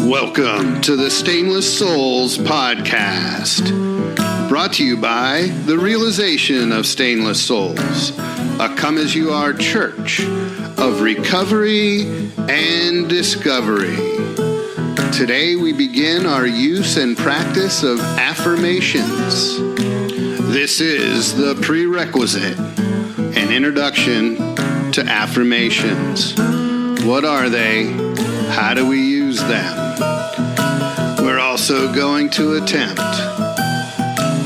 Welcome to the Stainless Souls Podcast, brought to you by the Realization of Stainless Souls, a come-as-you-are church of recovery and discovery. Today we begin our use and practice of affirmations. This is the prerequisite, an introduction to affirmations. What are they? How do we use them? We're also going to attempt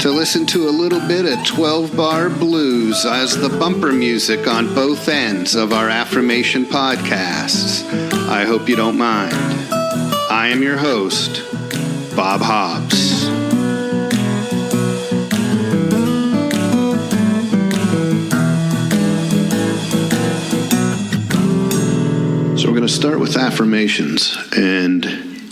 to listen to a little bit of 12-bar blues as the bumper music on both ends of our affirmation podcasts. I hope you don't mind. I am your host, Bob Hobbs. So we're going to start with affirmations, and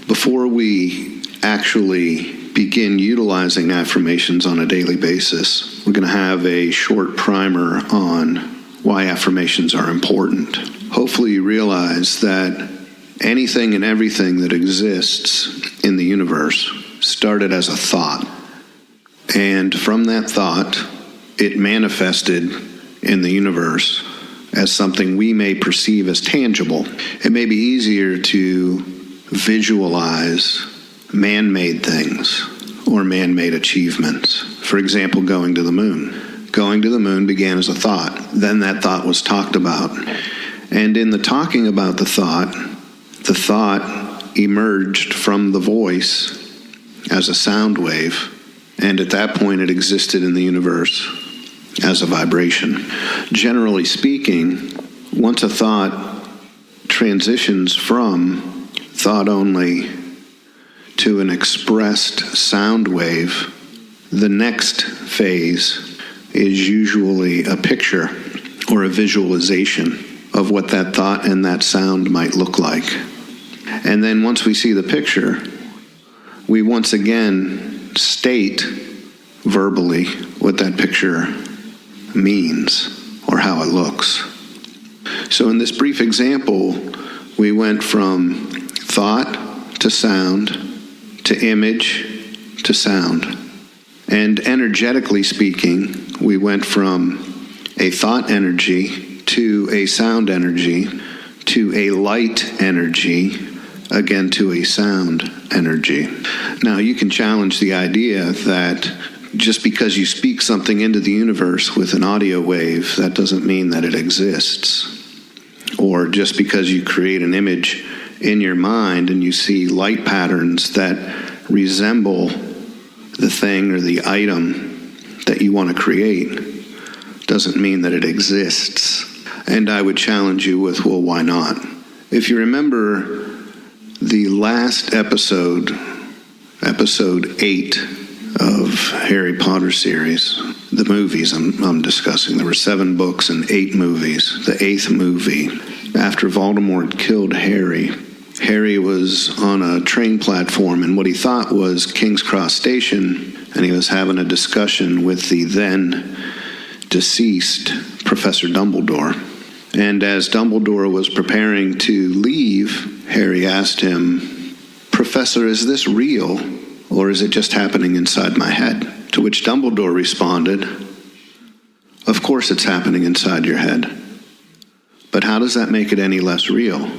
before we actually begin utilizing affirmations on a daily basis, we're going to have a short primer on why affirmations are important. Hopefully you realize that anything and everything that exists in the universe started as a thought, and from that thought, it manifested in the universe as something we may perceive as tangible. It may be easier to visualize man-made things or man-made achievements. For example, going to the moon. Going to the moon began as a thought. Then that thought was talked about. And in the talking about the thought emerged from the voice as a sound wave. And at that point, it existed in the universe as a vibration. Generally speaking, once a thought transitions from thought only to an expressed sound wave, the next phase is usually a picture or a visualization of what that thought and that sound might look like. And then once we see the picture, we once again state verbally what that picture means or how it looks. So in this brief example, we went from thought to sound to image to sound. And energetically speaking, we went from a thought energy to a sound energy to a light energy, again to a sound energy. Now you can challenge the idea that just because you speak something into the universe with an audio wave, that doesn't mean that it exists. Or just because you create an image in your mind and you see light patterns that resemble the thing or the item that you want to create, doesn't mean that it exists. And I would challenge you with, well, why not? If you remember the last episode 8, of Harry Potter series, the movies I'm discussing. There were 7 books and 8 movies. The 8th movie, after Voldemort killed Harry, Harry was on a train platform in what he thought was King's Cross Station, and he was having a discussion with the then deceased Professor Dumbledore. And as Dumbledore was preparing to leave, Harry asked him, "Professor, is this real? Or is it just happening inside my head?" To which Dumbledore responded, "Of course it's happening inside your head. But how does that make it any less real?"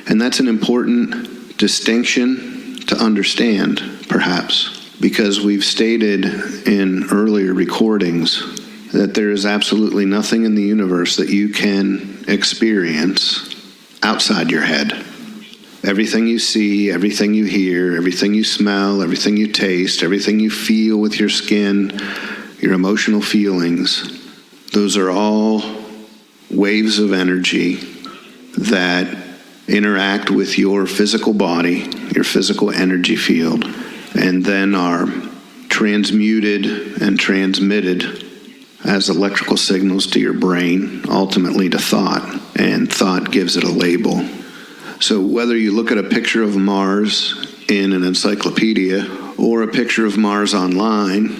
And that's an important distinction to understand, perhaps, because we've stated in earlier recordings that there is absolutely nothing in the universe that you can experience outside your head. Everything you see, everything you hear, everything you smell, everything you taste, everything you feel with your skin, your emotional feelings, those are all waves of energy that interact with your physical body, your physical energy field, and then are transmuted and transmitted as electrical signals to your brain, ultimately to thought, and thought gives it a label. So whether you look at a picture of Mars in an encyclopedia or a picture of Mars online,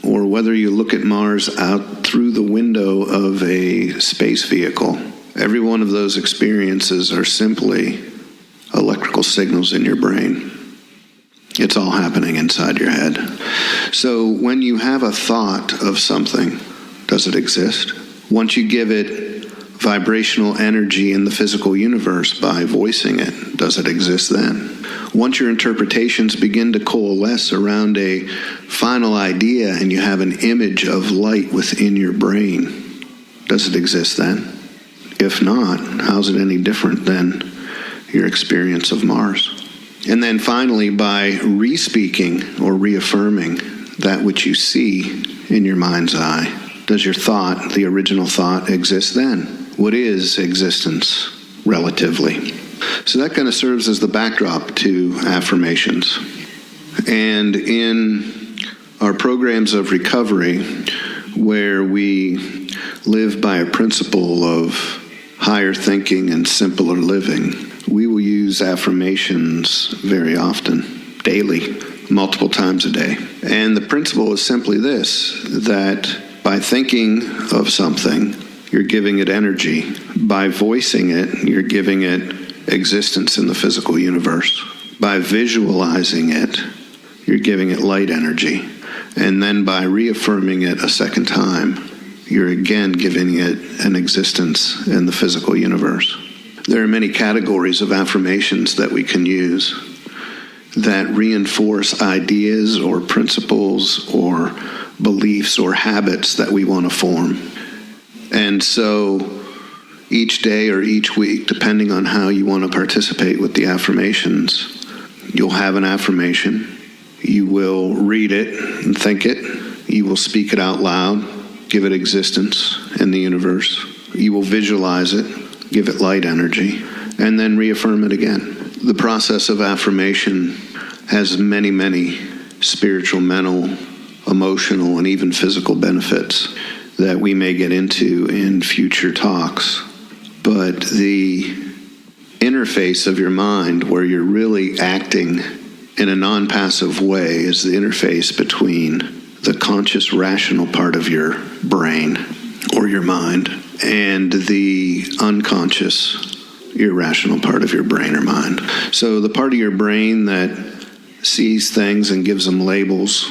or whether you look at Mars out through the window of a space vehicle, every one of those experiences are simply electrical signals in your brain. It's all happening inside your head. So when you have a thought of something, does it exist? Once you give it vibrational energy in the physical universe by voicing it, does it exist then? Once your interpretations begin to coalesce around a final idea and you have an image of light within your brain, does it exist then? If not, how's it any different than your experience of Mars? And then finally, by re-speaking or reaffirming that which you see in your mind's eye, does your thought, the original thought, exist then? What is existence relatively? So that kind of serves as the backdrop to affirmations. And in our programs of recovery, where we live by a principle of higher thinking and simpler living, we will use affirmations very often, daily, multiple times a day. And the principle is simply this, that by thinking of something, you're giving it energy. By voicing it, you're giving it existence in the physical universe. By visualizing it, you're giving it light energy. And then by reaffirming it a second time, you're again giving it an existence in the physical universe. There are many categories of affirmations that we can use that reinforce ideas or principles or beliefs or habits that we want to form. And so each day or each week, depending on how you want to participate with the affirmations, you'll have an affirmation. You will read it and think it. You will speak it out loud, give it existence in the universe. You will visualize it, give it light energy, and then reaffirm it again. The process of affirmation has many, many spiritual, mental, emotional, and even physical benefits that we may get into in future talks. But the interface of your mind, where you're really acting in a non-passive way, is the interface between the conscious, rational part of your brain or your mind and the unconscious, irrational part of your brain or mind. So the part of your brain that sees things and gives them labels,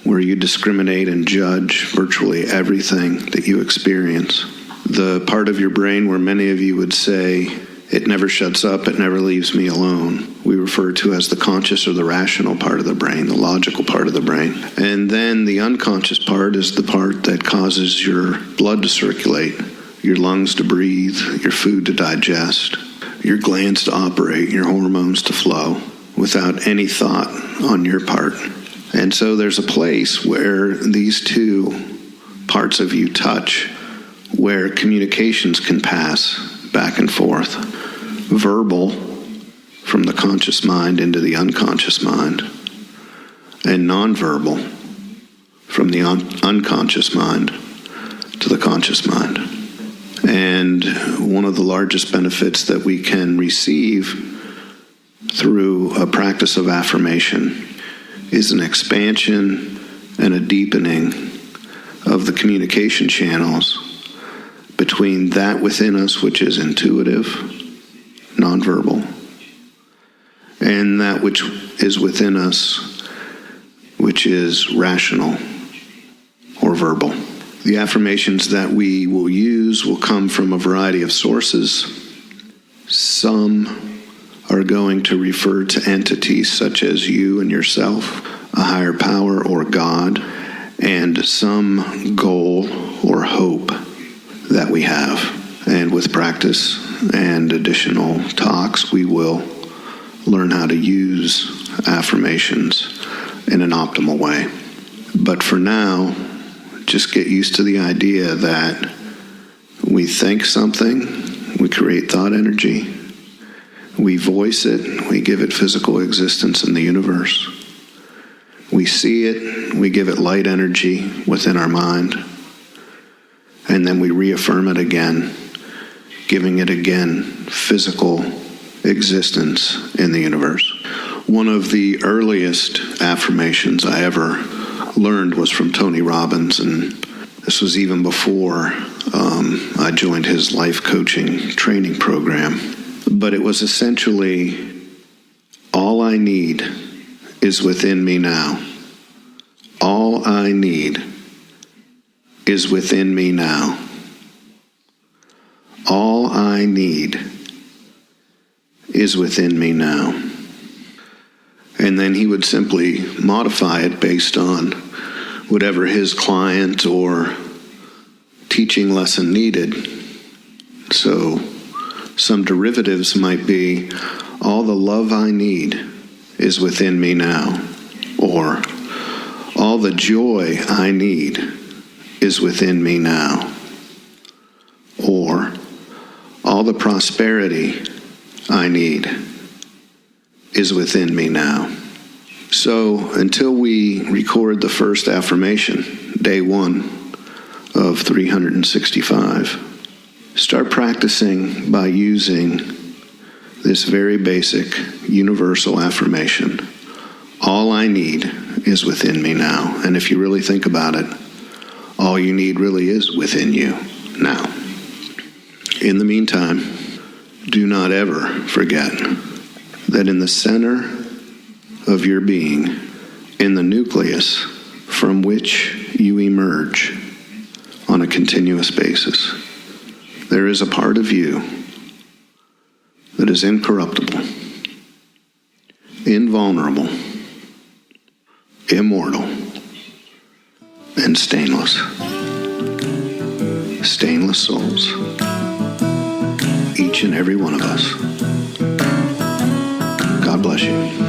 where you discriminate and judge virtually everything that you experience. The part of your brain where many of you would say, it never shuts up, it never leaves me alone, we refer to as the conscious or the rational part of the brain, the logical part of the brain. And then the unconscious part is the part that causes your blood to circulate, your lungs to breathe, your food to digest, your glands to operate, your hormones to flow, without any thought on your part. And so there's a place where these two parts of you touch, where communications can pass back and forth. Verbal, from the conscious mind into the unconscious mind, and nonverbal, from the unconscious mind to the conscious mind. And one of the largest benefits that we can receive through a practice of affirmation is an expansion and a deepening of the communication channels between that within us which is intuitive, nonverbal, and that which is within us which is rational or verbal. The affirmations that we will use will come from a variety of sources. Some are going to refer to entities such as you and yourself, a higher power or God, and some goal or hope that we have. And with practice and additional talks, we will learn how to use affirmations in an optimal way. But for now, just get used to the idea that we think something, we create thought energy, we voice it, we give it physical existence in the universe. We see it, we give it light energy within our mind, and then we reaffirm it again, giving it again physical existence in the universe. One of the earliest affirmations I ever learned was from Tony Robbins, and this was even before I joined his life coaching training program. But it was essentially, all I need is within me now. All I need is within me now. All I need is within me now. And then he would simply modify it based on whatever his client or teaching lesson needed. So some derivatives might be, all the love I need is within me now. Or, all the joy I need is within me now. Or, all the prosperity I need is within me now. So until we record the first affirmation, day 1 of 365, start practicing by using this very basic universal affirmation. All I need is within me now. And if you really think about it, all you need really is within you now. In the meantime, do not ever forget that in the center of your being, in the nucleus from which you emerge on a continuous basis, there is a part of you that is incorruptible, invulnerable, immortal, and stainless. Stainless souls, each and every one of us. God bless you.